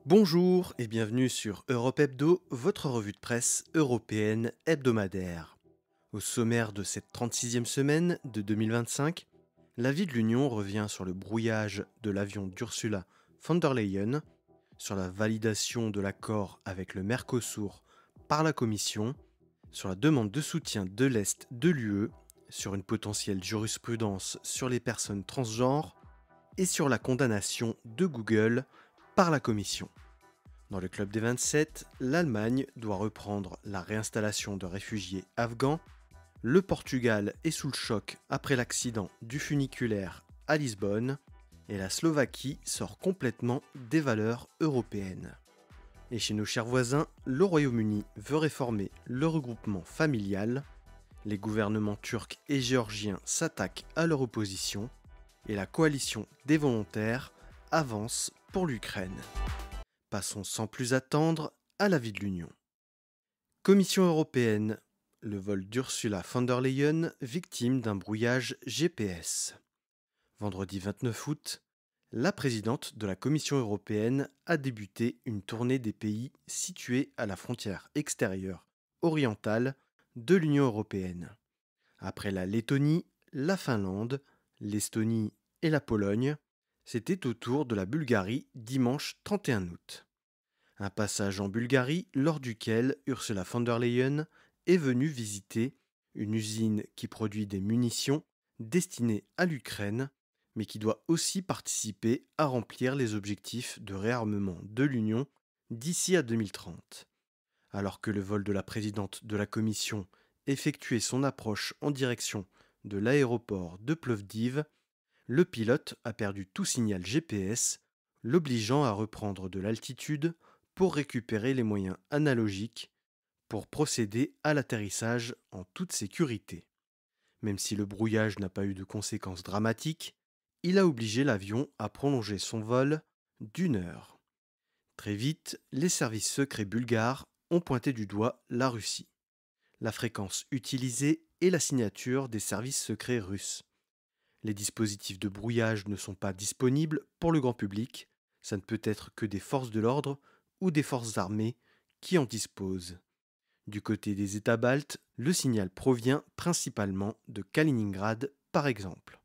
Bonjour et bienvenue sur Europe Hebdo, votre revue de presse européenne hebdomadaire. Au sommaire de cette 36e semaine de 2025, l'avis de l'Union revient sur le brouillage de l'avion d'Ursula von der Leyen, sur la validation de l'accord avec le Mercosur par la Commission, sur la demande de soutien de l'Est de l'UE, sur une potentielle jurisprudence sur les personnes transgenres et sur la condamnation de Google par la Commission. Dans le club des 27, l'Allemagne doit reprendre la réinstallation de réfugiés afghans, le Portugal est sous le choc après l'accident du funiculaire à Lisbonne, et la Slovaquie sort complètement des valeurs européennes. Et chez nos chers voisins, le Royaume-Uni veut réformer le regroupement familial, les gouvernements turcs et géorgiens s'attaquent à leur opposition, et la coalition des volontaires avance pour l'Ukraine. Passons sans plus attendre à l'avis de l'Union. Commission européenne, le vol d'Ursula von der Leyen victime d'un brouillage GPS. Vendredi 29 août, la présidente de la Commission européenne a débuté une tournée des pays situés à la frontière extérieure orientale de l'Union européenne. Après la Lettonie, la Finlande, l'Estonie et la Pologne, c'était au tour de la Bulgarie dimanche 31 août. Un passage en Bulgarie lors duquel Ursula von der Leyen est venue visiter une usine qui produit des munitions destinées à l'Ukraine, mais qui doit aussi participer à remplir les objectifs de réarmement de l'Union d'ici à 2030. Alors que le vol de la présidente de la Commission effectuait son approche en direction de l'aéroport de Plovdiv, le pilote a perdu tout signal GPS, l'obligeant à reprendre de l'altitude pour récupérer les moyens analogiques pour procéder à l'atterrissage en toute sécurité. Même si le brouillage n'a pas eu de conséquences dramatiques, il a obligé l'avion à prolonger son vol d'1 heure. Très vite, les services secrets bulgares ont pointé du doigt la Russie, la fréquence utilisée et la signature des services secrets russes. Les dispositifs de brouillage ne sont pas disponibles pour le grand public, ça ne peut être que des forces de l'ordre ou des forces armées qui en disposent. Du côté des États baltes, le signal provient principalement de Kaliningrad par exemple.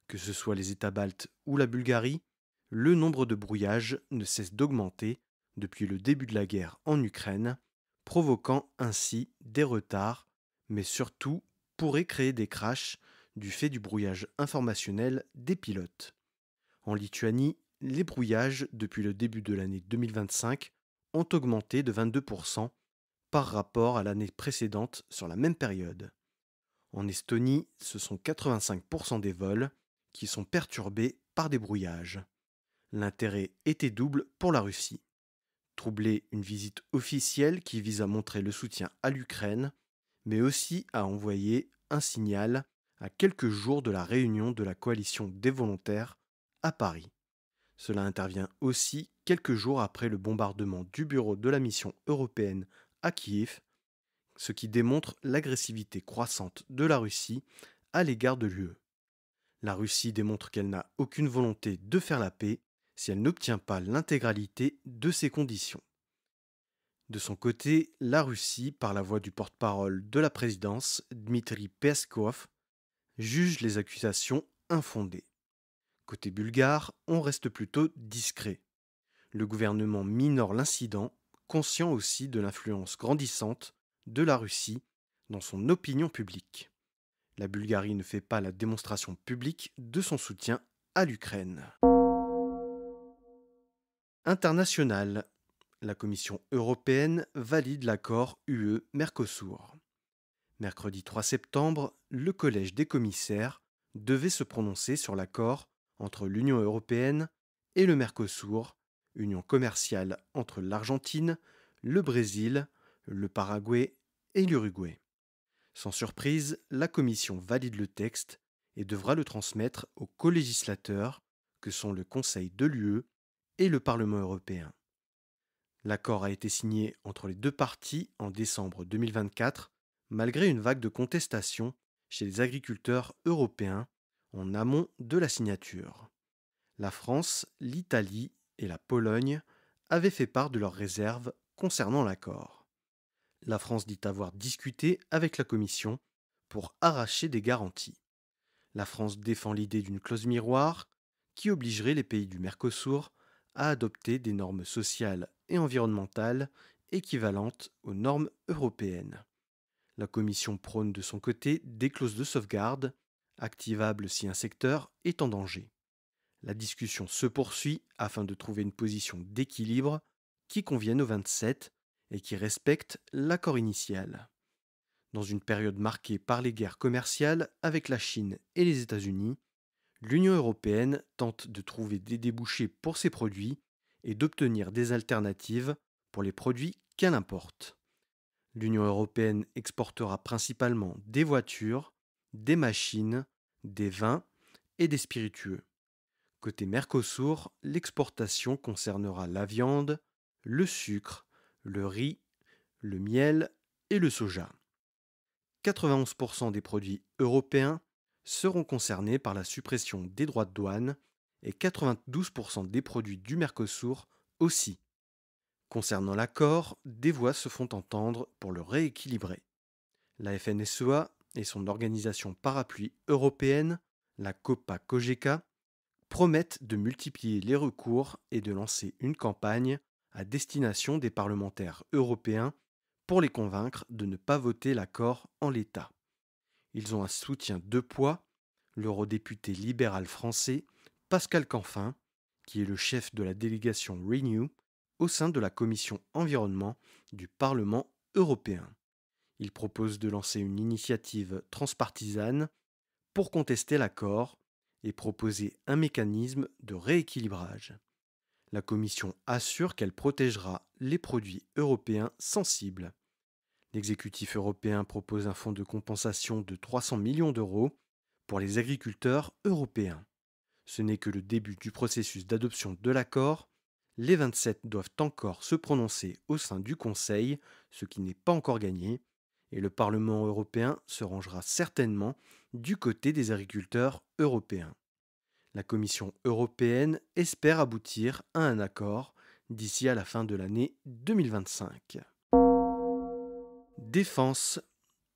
Que ce soit les États baltes ou la Bulgarie, le nombre de brouillages ne cesse d'augmenter depuis le début de la guerre en Ukraine, provoquant ainsi des retards, mais surtout pourrait créer des crashs du fait du brouillage informationnel des pilotes. En Lituanie, les brouillages depuis le début de l'année 2025 ont augmenté de 22% par rapport à l'année précédente sur la même période. En Estonie, ce sont 85% des vols qui sont perturbés par des brouillages. L'intérêt était double pour la Russie. Troubler une visite officielle qui vise à montrer le soutien à l'Ukraine, mais aussi à envoyer un signal à quelques jours de la réunion de la coalition des volontaires à Paris. Cela intervient aussi quelques jours après le bombardement du bureau de la mission européenne à Kiev, ce qui démontre l'agressivité croissante de la Russie à l'égard de l'UE. La Russie démontre qu'elle n'a aucune volonté de faire la paix si elle n'obtient pas l'intégralité de ses conditions. De son côté, la Russie, par la voix du porte-parole de la présidence, Dmitri Peskov, juge les accusations infondées. Côté bulgare, on reste plutôt discret. Le gouvernement minore l'incident, conscient aussi de l'influence grandissante de la Russie dans son opinion publique. La Bulgarie ne fait pas la démonstration publique de son soutien à l'Ukraine. International. La Commission européenne valide l'accord UE-Mercosur. Mercredi 3 septembre, le Collège des commissaires devait se prononcer sur l'accord entre l'Union européenne et le Mercosur, union commerciale entre l'Argentine, le Brésil, le Paraguay et l'Uruguay. Sans surprise, la Commission valide le texte et devra le transmettre aux colégislateurs que sont le Conseil de l'UE et le Parlement européen. L'accord a été signé entre les deux parties en décembre 2024, malgré une vague de contestation chez les agriculteurs européens en amont de la signature. La France, l'Italie et la Pologne avaient fait part de leurs réserves concernant l'accord. La France dit avoir discuté avec la Commission pour arracher des garanties. La France défend l'idée d'une clause miroir qui obligerait les pays du Mercosur à adopter des normes sociales et environnementales équivalentes aux normes européennes. La Commission prône de son côté des clauses de sauvegarde, activables si un secteur est en danger. La discussion se poursuit afin de trouver une position d'équilibre qui convienne aux 27 et qui respecte l'accord initial. Dans une période marquée par les guerres commerciales avec la Chine et les États-Unis, l'Union européenne tente de trouver des débouchés pour ses produits et d'obtenir des alternatives pour les produits qu'elle importe. L'Union européenne exportera principalement des voitures, des machines, des vins et des spiritueux. Côté Mercosur, l'exportation concernera la viande, le sucre, le riz, le miel et le soja. 91% des produits européens seront concernés par la suppression des droits de douane et 92% des produits du Mercosur aussi. Concernant l'accord, des voix se font entendre pour le rééquilibrer. La FNSEA et son organisation parapluie européenne, la COPA-COGECA, promettent de multiplier les recours et de lancer une campagne à destination des parlementaires européens pour les convaincre de ne pas voter l'accord en l'état. Ils ont un soutien de poids, l'eurodéputé libéral français Pascal Canfin, qui est le chef de la délégation Renew au sein de la commission environnement du Parlement européen. Il propose de lancer une initiative transpartisane pour contester l'accord et proposer un mécanisme de rééquilibrage. La Commission assure qu'elle protégera les produits européens sensibles. L'exécutif européen propose un fonds de compensation de 300 millions d'euros pour les agriculteurs européens. Ce n'est que le début du processus d'adoption de l'accord. Les 27 doivent encore se prononcer au sein du Conseil, ce qui n'est pas encore gagné, et le Parlement européen se rangera certainement du côté des agriculteurs européens. La Commission européenne espère aboutir à un accord d'ici à la fin de l'année 2025. Défense.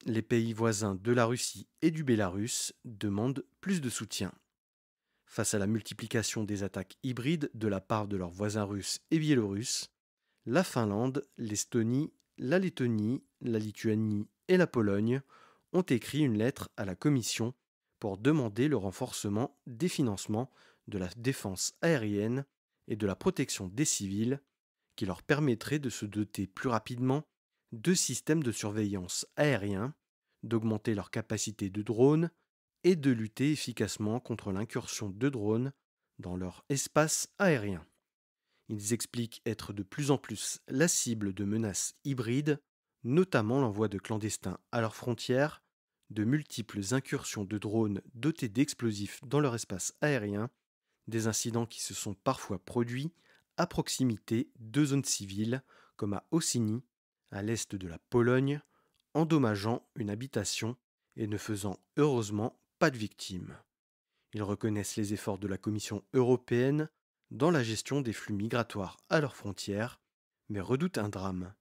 Les pays voisins de la Russie et du Bélarus demandent plus de soutien. Face à la multiplication des attaques hybrides de la part de leurs voisins russes et biélorusses, la Finlande, l'Estonie, la Lettonie, la Lituanie et la Pologne ont écrit une lettre à la Commission pour demander le renforcement des financements de la défense aérienne et de la protection des civils qui leur permettrait de se doter plus rapidement de systèmes de surveillance aérien, d'augmenter leur capacité de drones et de lutter efficacement contre l'incursion de drones dans leur espace aérien. Ils expliquent être de plus en plus la cible de menaces hybrides, notamment l'envoi de clandestins à leurs frontières, de multiples incursions de drones dotés d'explosifs dans leur espace aérien, des incidents qui se sont parfois produits à proximité de zones civiles comme à Ossini, à l'est de la Pologne, endommageant une habitation et ne faisant heureusement pas de victimes. Ils reconnaissent les efforts de la Commission européenne dans la gestion des flux migratoires à leurs frontières, mais redoutent un drame.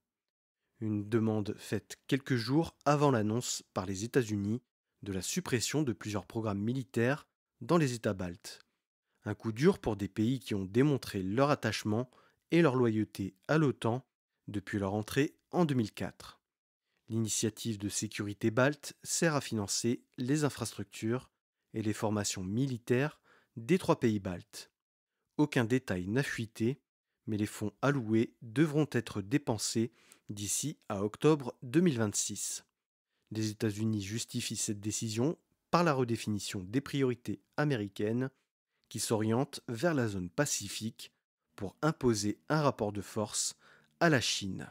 Une demande faite quelques jours avant l'annonce par les États-Unis de la suppression de plusieurs programmes militaires dans les États baltes. Un coup dur pour des pays qui ont démontré leur attachement et leur loyauté à l'OTAN depuis leur entrée en 2004. L'initiative de sécurité balte sert à financer les infrastructures et les formations militaires des 3 pays baltes. Aucun détail n'a fuité, mais les fonds alloués devront être dépensés d'ici à octobre 2026. Les États-Unis justifient cette décision par la redéfinition des priorités américaines qui s'orientent vers la zone Pacifique pour imposer un rapport de force à la Chine.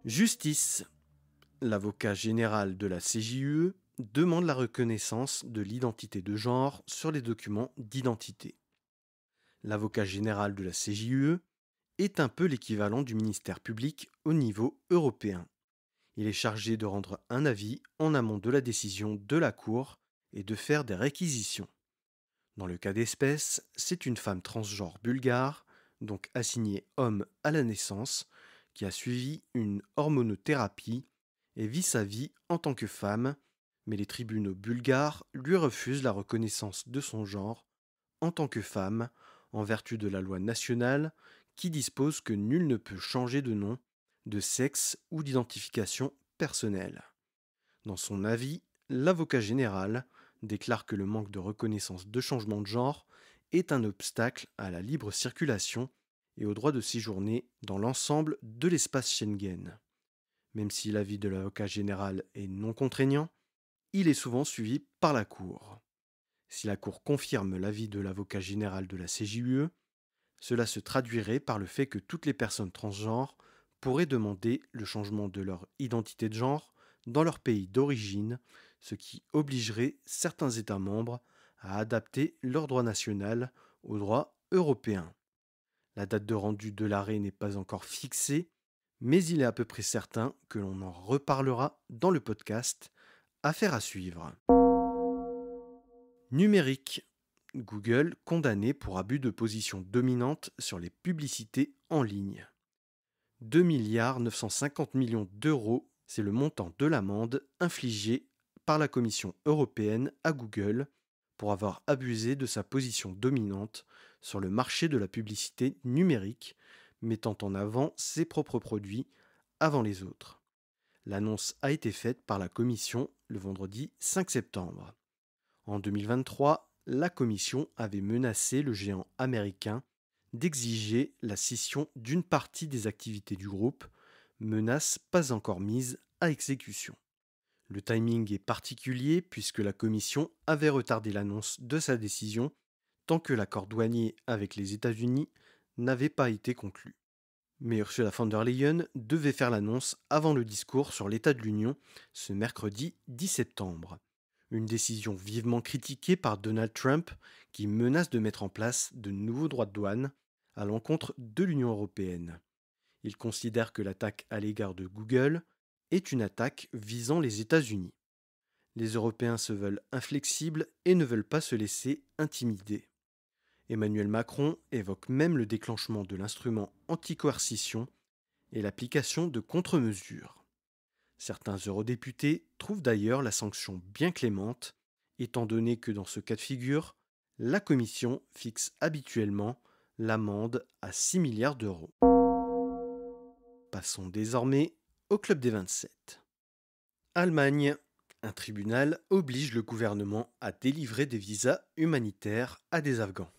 Justice. L'avocat général de la CJUE demande la reconnaissance de l'identité de genre sur les documents d'identité. L'avocat général de la CJUE est un peu l'équivalent du ministère public au niveau européen. Il est chargé de rendre un avis en amont de la décision de la Cour et de faire des réquisitions. Dans le cas d'espèce, c'est une femme transgenre bulgare, donc assigné homme à la naissance, qui a suivi une hormonothérapie et vit sa vie en tant que femme, mais les tribunaux bulgares lui refusent la reconnaissance de son genre en tant que femme, en vertu de la loi nationale qui dispose que nul ne peut changer de nom, de sexe ou d'identification personnelle. Dans son avis, l'avocat général déclare que le manque de reconnaissance de changement de genre est un obstacle à la libre circulation et au droit de séjourner dans l'ensemble de l'espace Schengen. Même si l'avis de l'avocat général est non contraignant, il est souvent suivi par la Cour. Si la Cour confirme l'avis de l'avocat général de la CJUE, cela se traduirait par le fait que toutes les personnes transgenres pourraient demander le changement de leur identité de genre dans leur pays d'origine, ce qui obligerait certains États membres à adapter leur droit national au droit européen. La date de rendu de l'arrêt n'est pas encore fixée, mais il est à peu près certain que l'on en reparlera dans le podcast. Affaire à suivre. Numérique. Google condamné pour abus de position dominante sur les publicités en ligne. 2 milliards 950 millions d'euros, c'est le montant de l'amende infligée par la Commission européenne à Google pour avoir abusé de sa position dominante sur le marché de la publicité numérique, mettant en avant ses propres produits avant les autres. L'annonce a été faite par la Commission le vendredi 5 septembre. En 2023, la Commission avait menacé le géant américain d'exiger la scission d'une partie des activités du groupe, menace pas encore mise à exécution. Le timing est particulier puisque la Commission avait retardé l'annonce de sa décision tant que l'accord douanier avec les États-Unis n'avait pas été conclu. Mais Ursula von der Leyen devait faire l'annonce avant le discours sur l'état de l'Union ce mercredi 10 septembre. Une décision vivement critiquée par Donald Trump qui menace de mettre en place de nouveaux droits de douane à l'encontre de l'Union européenne. Il considère que l'attaque à l'égard de Google est une attaque visant les États-Unis. Les Européens se veulent inflexibles et ne veulent pas se laisser intimider. Emmanuel Macron évoque même le déclenchement de l'instrument anti-coercition et l'application de contre-mesures. Certains eurodéputés trouvent d'ailleurs la sanction bien clémente, étant donné que dans ce cas de figure, la Commission fixe habituellement l'amende à 6 milliards d'euros. Passons désormais au Club des 27. Allemagne. Un tribunal oblige le gouvernement à délivrer des visas humanitaires à des Afghans.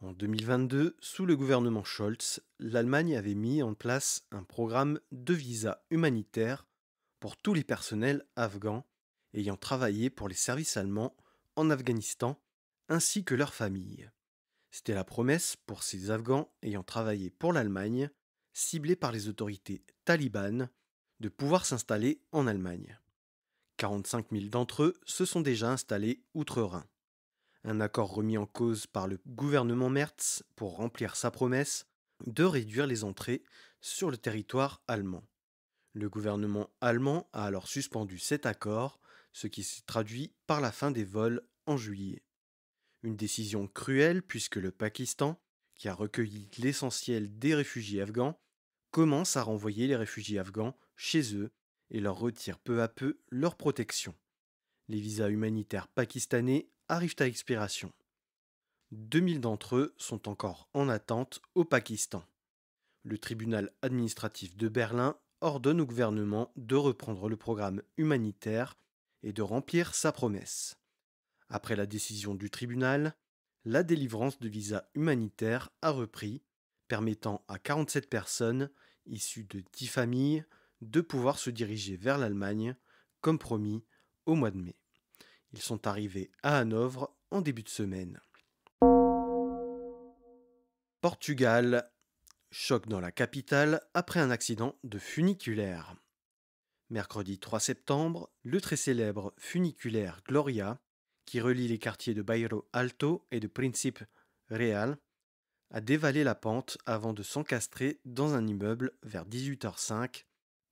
En 2022, sous le gouvernement Scholz, l'Allemagne avait mis en place un programme de visas humanitaires pour tous les personnels afghans ayant travaillé pour les services allemands en Afghanistan ainsi que leurs familles. C'était la promesse pour ces Afghans ayant travaillé pour l'Allemagne, ciblés par les autorités talibanes, de pouvoir s'installer en Allemagne. 45 000 d'entre eux se sont déjà installés outre-Rhin. Un accord remis en cause par le gouvernement Merz pour remplir sa promesse de réduire les entrées sur le territoire allemand. Le gouvernement allemand a alors suspendu cet accord, ce qui s'est traduit par la fin des vols en juillet. Une décision cruelle puisque le Pakistan, qui a recueilli l'essentiel des réfugiés afghans, commence à renvoyer les réfugiés afghans chez eux et leur retire peu à peu leur protection. Les visas humanitaires pakistanais arrivent à expiration. 2000 d'entre eux sont encore en attente au Pakistan. Le tribunal administratif de Berlin ordonne au gouvernement de reprendre le programme humanitaire et de remplir sa promesse. Après la décision du tribunal, la délivrance de visas humanitaires a repris, permettant à 47 personnes, issues de 10 familles, de pouvoir se diriger vers l'Allemagne, comme promis, au mois de mai. Ils sont arrivés à Hanovre en début de semaine. Portugal. Choc dans la capitale après un accident de funiculaire. Mercredi 3 septembre, le très célèbre funiculaire Gloria, qui relie les quartiers de Bairro Alto et de Príncipe Real, a dévalé la pente avant de s'encastrer dans un immeuble vers 18h05,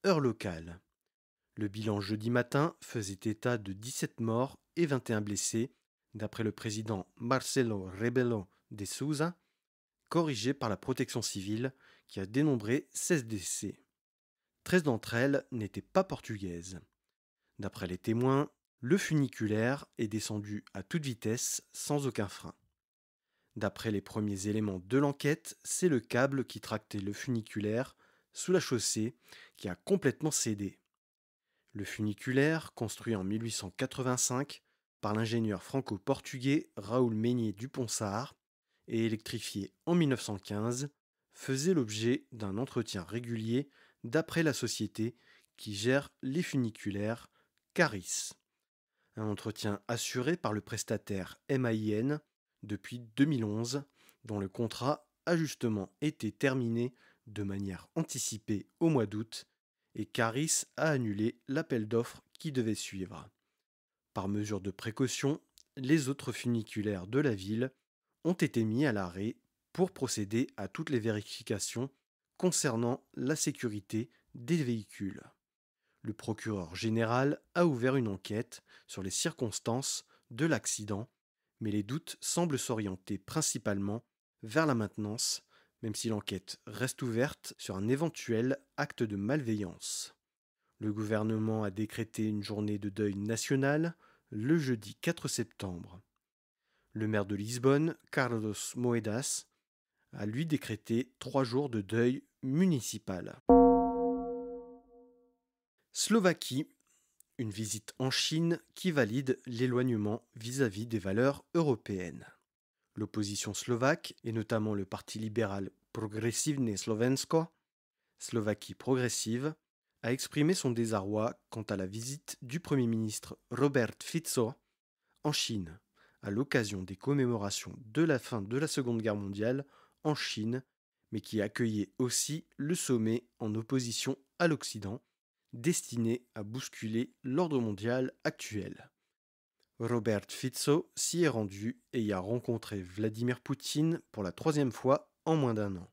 heure locale. Le bilan jeudi matin faisait état de 17 morts et 21 blessés, d'après le président Marcelo Rebelo de Sousa, corrigées par la protection civile qui a dénombré 16 décès. 13 d'entre elles n'étaient pas portugaises. D'après les témoins, le funiculaire est descendu à toute vitesse sans aucun frein. D'après les premiers éléments de l'enquête, c'est le câble qui tractait le funiculaire sous la chaussée qui a complètement cédé. Le funiculaire, construit en 1885 par l'ingénieur franco-portugais Raoul Meignet du Ponsard et électrifié en 1915, faisait l'objet d'un entretien régulier d'après la société qui gère les funiculaires Caris. Un entretien assuré par le prestataire MAIN depuis 2011, dont le contrat a justement été terminé de manière anticipée au mois d'août et Caris a annulé l'appel d'offres qui devait suivre. Par mesure de précaution, les autres funiculaires de la ville ont été mis à l'arrêt pour procéder à toutes les vérifications concernant la sécurité des véhicules. Le procureur général a ouvert une enquête sur les circonstances de l'accident, mais les doutes semblent s'orienter principalement vers la maintenance, même si l'enquête reste ouverte sur un éventuel acte de malveillance. Le gouvernement a décrété une journée de deuil national le jeudi 4 septembre. Le maire de Lisbonne, Carlos Moedas, a lui décrété 3 jours de deuil municipal. Slovaquie, une visite en Chine qui valide l'éloignement vis-à-vis des valeurs européennes. L'opposition slovaque, et notamment le parti libéral Progressivné Slovensko, Slovaquie progressive, a exprimé son désarroi quant à la visite du Premier ministre Robert Fico en Chine, à l'occasion des commémorations de la fin de la Seconde Guerre mondiale en Chine, mais qui accueillait aussi le sommet en opposition à l'Occident, destiné à bousculer l'ordre mondial actuel. Robert Fico s'y est rendu et y a rencontré Vladimir Poutine pour la 3e fois en moins d'un an.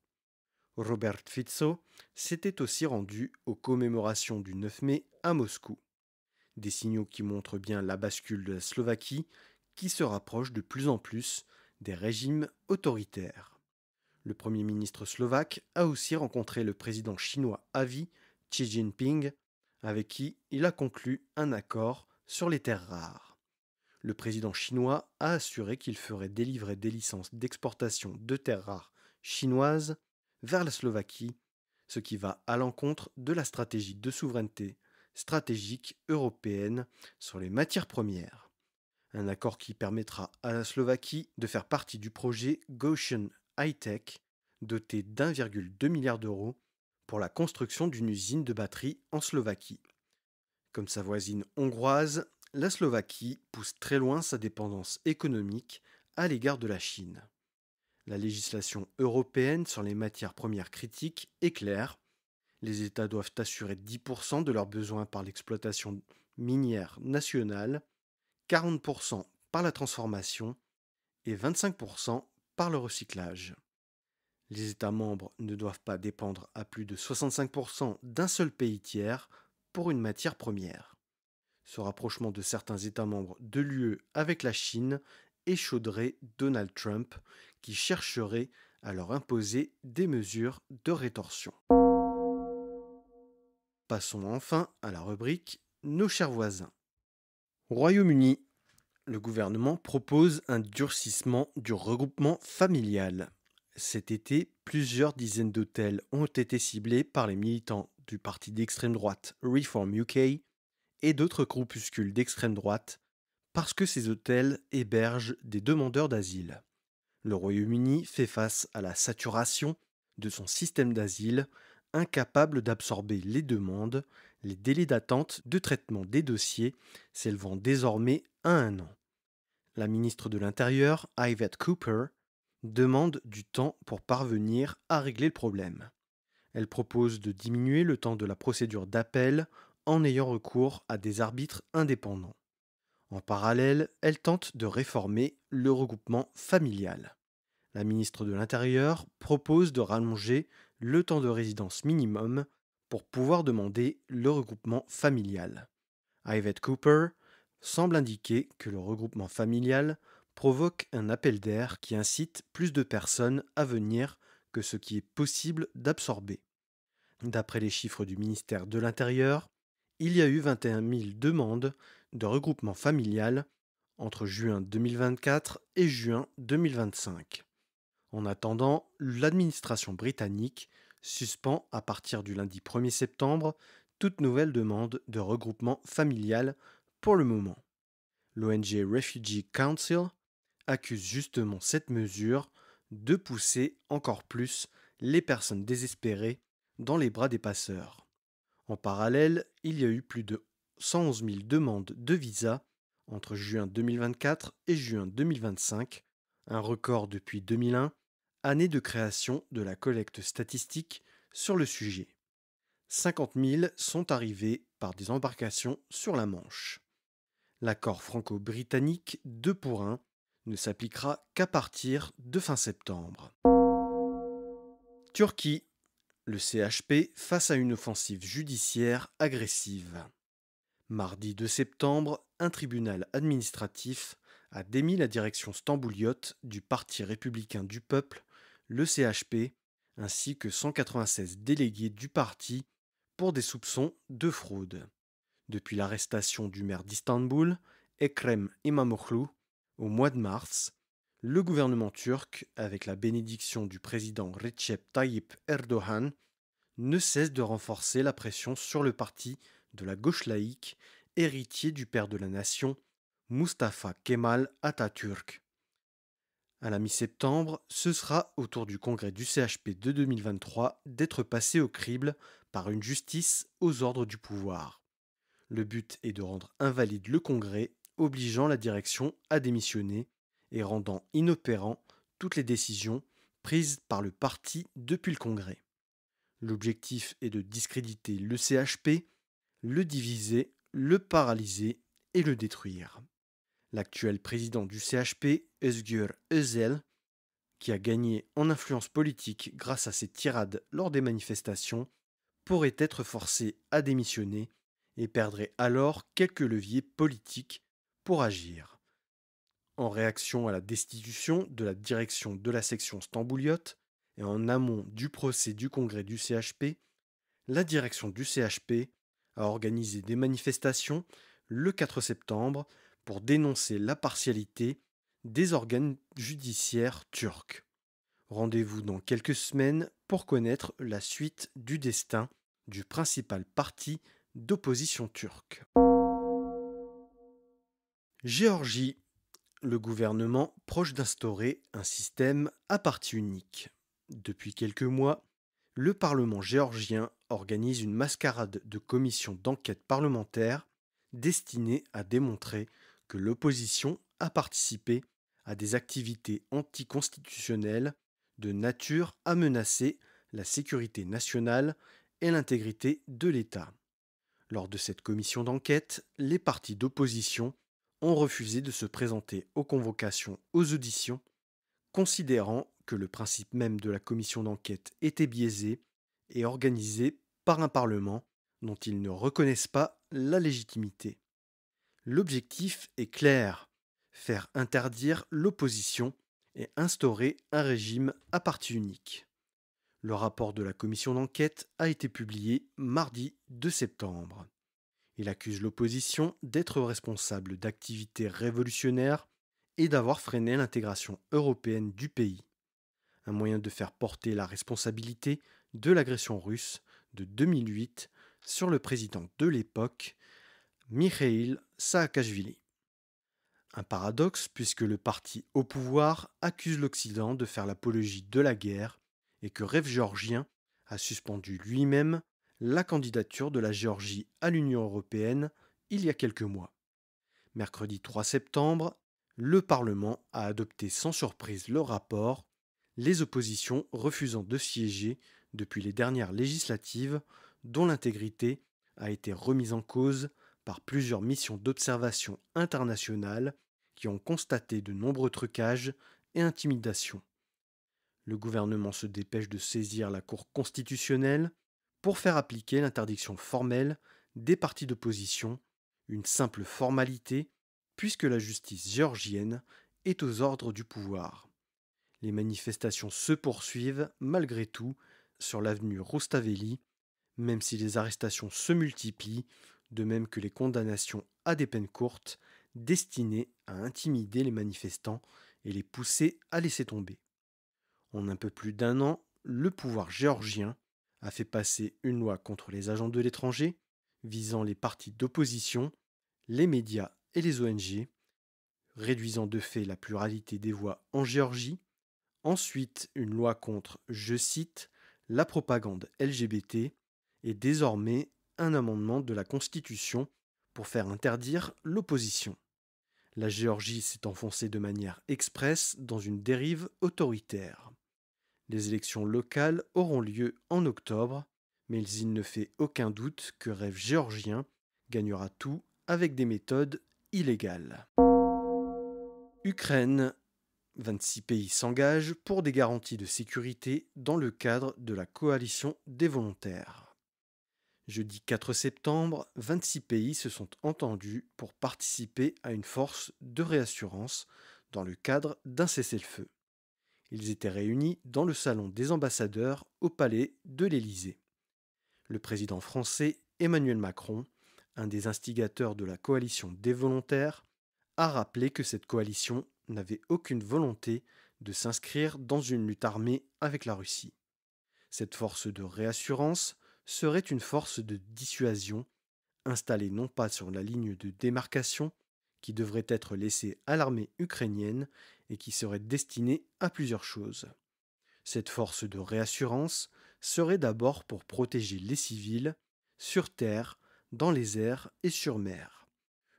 Robert Fico s'était aussi rendu aux commémorations du 9 mai à Moscou. Des signaux qui montrent bien la bascule de la Slovaquie qui se rapproche de plus en plus des régimes autoritaires. Le Premier ministre slovaque a aussi rencontré le président chinois à vie, Xi Jinping, avec qui il a conclu un accord sur les terres rares. Le président chinois a assuré qu'il ferait délivrer des licences d'exportation de terres rares chinoises vers la Slovaquie, ce qui va à l'encontre de la stratégie de souveraineté stratégique européenne sur les matières premières. Un accord qui permettra à la Slovaquie de faire partie du projet Goshen High-Tech, doté d'1,2 milliard d'euros pour la construction d'une usine de batteries en Slovaquie. Comme sa voisine hongroise, la Slovaquie pousse très loin sa dépendance économique à l'égard de la Chine. La législation européenne sur les matières premières critiques est claire. Les États doivent assurer 10% de leurs besoins par l'exploitation minière nationale, 40% par la transformation et 25% par le recyclage. Les États membres ne doivent pas dépendre à plus de 65% d'un seul pays tiers pour une matière première. Ce rapprochement de certains États membres de l'UE avec la Chine échauderait Donald Trump, qui chercherait à leur imposer des mesures de rétorsion. Passons enfin à la rubrique Nos chers voisins. Royaume-Uni. Le gouvernement propose un durcissement du regroupement familial. Cet été, plusieurs dizaines d'hôtels ont été ciblés par les militants du parti d'extrême droite Reform UK et d'autres groupuscules d'extrême droite parce que ces hôtels hébergent des demandeurs d'asile. Le Royaume-Uni fait face à la saturation de son système d'asile, incapable d'absorber les demandes, les délais d'attente de traitement des dossiers s'élevant désormais à 1 an. La ministre de l'Intérieur, Yvette Cooper, demande du temps pour parvenir à régler le problème. Elle propose de diminuer le temps de la procédure d'appel en ayant recours à des arbitres indépendants. En parallèle, elle tente de réformer le regroupement familial. La ministre de l'Intérieur propose de rallonger le temps de résidence minimum pour pouvoir demander le regroupement familial. Yvette Cooper semble indiquer que le regroupement familial provoque un appel d'air qui incite plus de personnes à venir que ce qui est possible d'absorber. D'après les chiffres du ministère de l'Intérieur, il y a eu 21 000 demandes de regroupement familial entre juin 2024 et juin 2025. En attendant, l'administration britannique suspend à partir du lundi 1er septembre toute nouvelle demande de regroupement familial pour le moment. L'ONG Refugee Council accuse justement cette mesure de pousser encore plus les personnes désespérées dans les bras des passeurs. En parallèle, il y a eu plus de 111 000 demandes de visa entre juin 2024 et juin 2025, un record depuis 2001, année de création de la collecte statistique sur le sujet. 50 000 sont arrivés par des embarcations sur la Manche. L'accord franco-britannique 2 pour 1 ne s'appliquera qu'à partir de fin septembre. Turquie, le CHP face à une offensive judiciaire agressive. Mardi 2 septembre, un tribunal administratif a démis la direction stambouliote du Parti républicain du peuple, le CHP, ainsi que 196 délégués du parti pour des soupçons de fraude. Depuis l'arrestation du maire d'Istanbul, Ekrem İmamoğlu, au mois de mars, le gouvernement turc, avec la bénédiction du président Recep Tayyip Erdoğan, ne cesse de renforcer la pression sur le parti de la gauche laïque, héritier du père de la nation, Mustafa Kemal Atatürk. À la mi-septembre, ce sera au tour du congrès du CHP de 2023 d'être passé au crible par une justice aux ordres du pouvoir. Le but est de rendre invalide le congrès, obligeant la direction à démissionner et rendant inopérant toutes les décisions prises par le parti depuis le congrès. L'objectif est de discréditer le CHP, le diviser, le paralyser et le détruire. L'actuel président du CHP, Özgür Özel, qui a gagné en influence politique grâce à ses tirades lors des manifestations, pourrait être forcé à démissionner et perdrait alors quelques leviers politiques pour agir. En réaction à la destitution de la direction de la section stambouliote et en amont du procès du congrès du CHP, la direction du CHP a organisé des manifestations le 4 septembre pour dénoncer la partialité des organes judiciaires turcs. Rendez-vous dans quelques semaines pour connaître la suite du destin du principal parti d'opposition turque. Géorgie, le gouvernement proche d'instaurer un système à parti unique. Depuis quelques mois, le Parlement géorgien organise une mascarade de commissions d'enquête parlementaire destinée à démontrer que l'opposition a participé à des activités anticonstitutionnelles de nature à menacer la sécurité nationale et l'intégrité de l'État. Lors de cette commission d'enquête, les partis d'opposition ont refusé de se présenter aux convocations aux auditions, considérant que le principe même de la commission d'enquête était biaisé et organisé par un Parlement dont ils ne reconnaissent pas la légitimité. L'objectif est clair, faire interdire l'opposition et instaurer un régime à parti unique. Le rapport de la commission d'enquête a été publié mardi 2 septembre. Il accuse l'opposition d'être responsable d'activités révolutionnaires et d'avoir freiné l'intégration européenne du pays. Un moyen de faire porter la responsabilité de l'agression russe de 2008 sur le président de l'époque, Mikhail Saakashvili. Un paradoxe puisque le parti au pouvoir accuse l'Occident de faire l'apologie de la guerre et que Rêve géorgien a suspendu lui-même la candidature de la Géorgie à l'Union européenne il y a quelques mois. Mercredi 3 septembre, le Parlement a adopté sans surprise le rapport, les oppositions refusant de siéger depuis les dernières législatives dont l'intégrité a été remise en cause par plusieurs missions d'observation internationales qui ont constaté de nombreux trucages et intimidations. Le gouvernement se dépêche de saisir la Cour constitutionnelle pour faire appliquer l'interdiction formelle des partis d'opposition, une simple formalité puisque la justice géorgienne est aux ordres du pouvoir. Les manifestations se poursuivent, malgré tout, sur l'avenue Rustaveli, même si les arrestations se multiplient, de même que les condamnations à des peines courtes, destinées à intimider les manifestants et les pousser à laisser tomber. En un peu plus d'un an, le pouvoir géorgien a fait passer une loi contre les agents de l'étranger, visant les partis d'opposition, les médias et les ONG, réduisant de fait la pluralité des voix en Géorgie. Ensuite, une loi contre, je cite, la propagande LGBT et désormais un amendement de la Constitution pour faire interdire l'opposition. La Géorgie s'est enfoncée de manière expresse dans une dérive autoritaire. Les élections locales auront lieu en octobre, mais il ne fait aucun doute que Rêve géorgien gagnera tout avec des méthodes illégales. Ukraine. 26 pays s'engagent pour des garanties de sécurité dans le cadre de la coalition des volontaires. Jeudi 4 septembre, 26 pays se sont entendus pour participer à une force de réassurance dans le cadre d'un cessez-le-feu. Ils étaient réunis dans le salon des ambassadeurs au palais de l'Élysée. Le président français Emmanuel Macron, un des instigateurs de la coalition des volontaires, a rappelé que cette coalition n'avait aucune volonté de s'inscrire dans une lutte armée avec la Russie. Cette force de réassurance serait une force de dissuasion, installée non pas sur la ligne de démarcation, qui devrait être laissée à l'armée ukrainienne et qui serait destinée à plusieurs choses. Cette force de réassurance serait d'abord pour protéger les civils, sur terre, dans les airs et sur mer.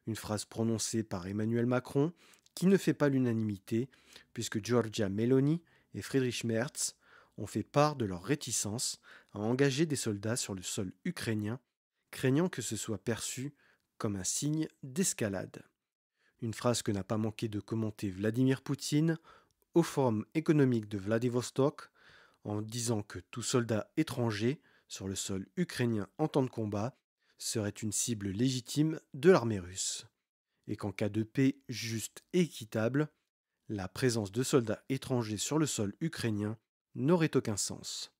Une phrase prononcée par Emmanuel Macron qui ne fait pas l'unanimité, puisque Giorgia Meloni et Friedrich Merz ont fait part de leur réticence à engager des soldats sur le sol ukrainien, craignant que ce soit perçu comme un signe d'escalade. Une phrase que n'a pas manqué de commenter Vladimir Poutine au Forum économique de Vladivostok, en disant que tout soldat étranger sur le sol ukrainien en temps de combat serait une cible légitime de l'armée russe, et qu'en cas de paix juste et équitable, la présence de soldats étrangers sur le sol ukrainien n'aurait aucun sens.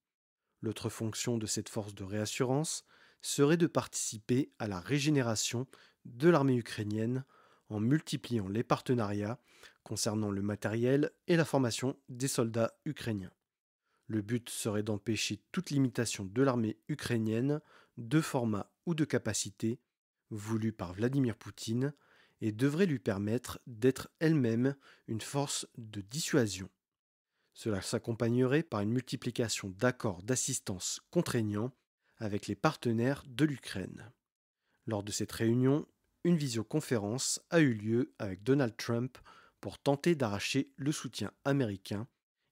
L'autre fonction de cette force de réassurance serait de participer à la régénération de l'armée ukrainienne en multipliant les partenariats concernant le matériel et la formation des soldats ukrainiens. Le but serait d'empêcher toute limitation de l'armée ukrainienne de format ou de capacité voulue par Vladimir Poutine et devrait lui permettre d'être elle-même une force de dissuasion. Cela s'accompagnerait par une multiplication d'accords d'assistance contraignants avec les partenaires de l'Ukraine. Lors de cette réunion, une visioconférence a eu lieu avec Donald Trump pour tenter d'arracher le soutien américain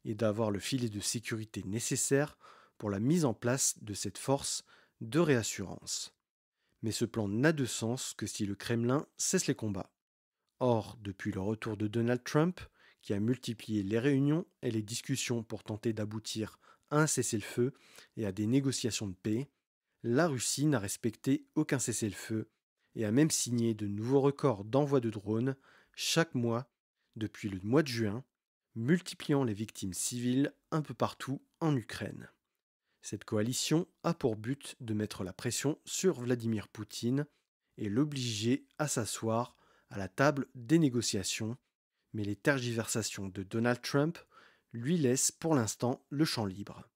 et d'avoir le filet de sécurité nécessaire pour la mise en place de cette force de réassurance. Mais ce plan n'a de sens que si le Kremlin cesse les combats. Or, depuis le retour de Donald Trump, qui a multiplié les réunions et les discussions pour tenter d'aboutir à un cessez-le-feu et à des négociations de paix, la Russie n'a respecté aucun cessez-le-feu et a même signé de nouveaux records d'envoi de drones chaque mois depuis le mois de juin, multipliant les victimes civiles un peu partout en Ukraine. Cette coalition a pour but de mettre la pression sur Vladimir Poutine et l'obliger à s'asseoir à la table des négociations, mais les tergiversations de Donald Trump lui laissent pour l'instant le champ libre.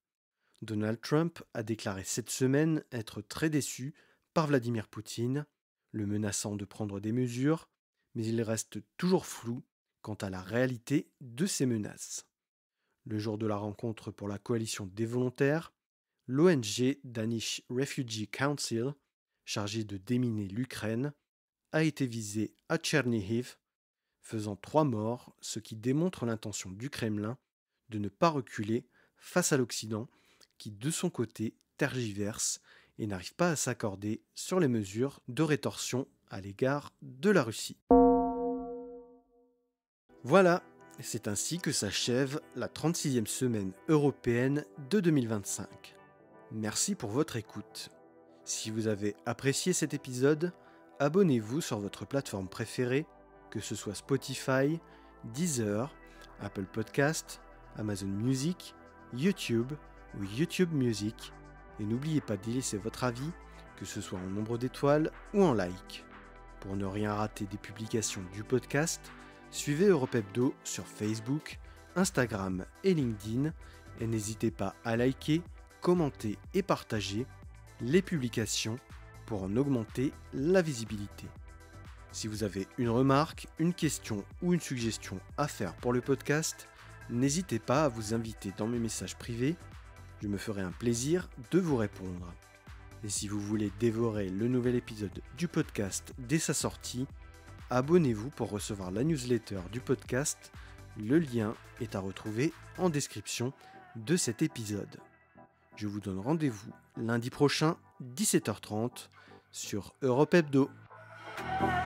Donald Trump a déclaré cette semaine être très déçu par Vladimir Poutine, le menaçant de prendre des mesures, mais il reste toujours flou quant à la réalité de ces menaces. Le jour de la rencontre pour la coalition des volontaires, l'ONG Danish Refugee Council, chargée de déminer l'Ukraine, a été visée à Tchernihiv, faisant 3 morts, ce qui démontre l'intention du Kremlin de ne pas reculer face à l'Occident, qui de son côté tergiverse et n'arrive pas à s'accorder sur les mesures de rétorsion à l'égard de la Russie. Voilà, c'est ainsi que s'achève la 36e semaine européenne de 2025. Merci pour votre écoute. Si vous avez apprécié cet épisode, abonnez-vous sur votre plateforme préférée, que ce soit Spotify, Deezer, Apple Podcast, Amazon Music, YouTube ou YouTube Music. Et n'oubliez pas d'y laisser votre avis, que ce soit en nombre d'étoiles ou en like. Pour ne rien rater des publications du podcast, suivez Europe Hebdo sur Facebook, Instagram et LinkedIn et n'hésitez pas à liker, commenter et partager les publications pour en augmenter la visibilité. Si vous avez une remarque, une question ou une suggestion à faire pour le podcast, n'hésitez pas à vous inviter dans mes messages privés, je me ferai un plaisir de vous répondre. Et si vous voulez dévorer le nouvel épisode du podcast dès sa sortie, abonnez-vous pour recevoir la newsletter du podcast. Le lien est à retrouver en description de cet épisode. Je vous donne rendez-vous lundi prochain, 17h30, sur Europe Hebdo.